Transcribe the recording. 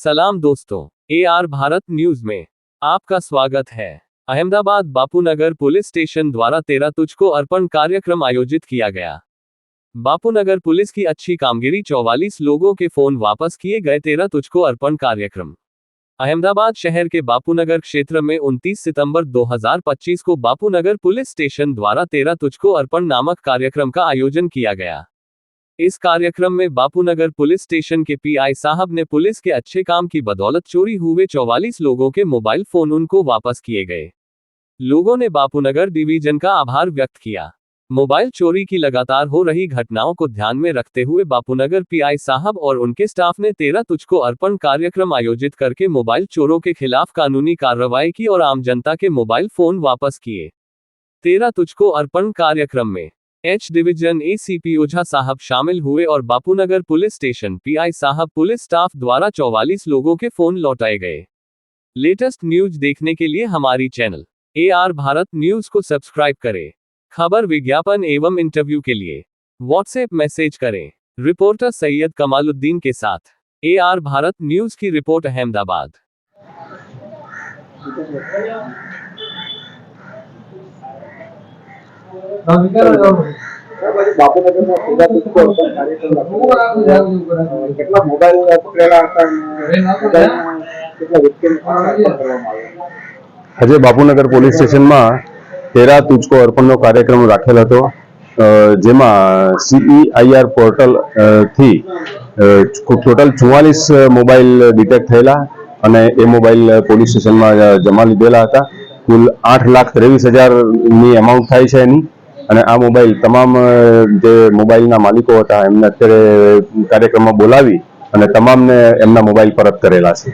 सलाम दोस्तों, AR Bharat news में आपका स्वागत है। अहमदाबाद बापूनगर पुलिस स्टेशन द्वारा तेरा तुझको अर्पण कार्यक्रम आयोजित किया गया। बापूनगर पुलिस की अच्छी कामगिरी, 44 लोगों के फोन वापस किए गए। तेरा तुझको अर्पण कार्यक्रम अहमदाबाद शहर के बापूनगर क्षेत्र में 29 सितंबर 2025 को बापूनगर पुलिस स्टेशन द्वारा तेरा तुझको अर्पण नामक कार्यक्रम का आयोजन किया गया। इस कार्यक्रम में बापूनगर पुलिस स्टेशन के PI साहब ने पुलिस के अच्छे काम की बदौलत चोरी हुए 44 लोगों के मोबाइल फोन उनको वापस किए गए। लोगों ने बापूनगर डिवीजन का आभार व्यक्त किया। मोबाइल चोरी की लगातार हो रही घटनाओं को ध्यान में रखते हुए बापूनगर PI साहब और उनके स्टाफ ने तेरा तुझको अर्पण कार्यक्रम आयोजित करके मोबाइल चोरों के खिलाफ कानूनी कार्रवाई की और आम जनता के मोबाइल फोन वापस किए। तेरा तुझको अर्पण कार्यक्रम में H डिवीजन ACP ओझा साहब शामिल हुए और बापूनगर पुलिस स्टेशन PI साहब पुलिस स्टाफ द्वारा 44 लोगों के फोन लौटाए गए। लेटेस्ट न्यूज देखने के लिए हमारी चैनल AR भारत न्यूज को सब्सक्राइब करें। खबर, विज्ञापन एवं इंटरव्यू के लिए व्हाट्सएप मैसेज करें। रिपोर्टर सैयद कमालुद्दीन के साथ AR भारत न्यूज की रिपोर्ट, अहमदाबाद। બાપુનગર માં તેરા તુझको अर्पण कार्यक्रम કેટલા મોબાઈલ પકડેલા હતા કેટલા વ્યક્તિને કરવામાં આવ્યો। આજે બાપુનગર પોલીસ સ્ટેશનમાં તેરા તુझको અર્પણનો કાર્યક્રમ રાખેલ હતો, જેમાં CEIR પોર્ટલ થી ટોટલ 44 મોબાઈલ ડિટેક્ટ થયેલા અને એ મોબાઈલ પોલીસ સ્ટેશનમાં જમા લીધેલા હતા। કુલ 8,23,000 ની અમાઉન્ટ થાય છે એની, અને આ મોબાઈલ તમામ જે મોબાઈલના માલિકો હતા એમને અત્યારે કાર્યક્રમમાં બોલાવી અને તમામને એમના મોબાઈલ પરત કરેલા છે।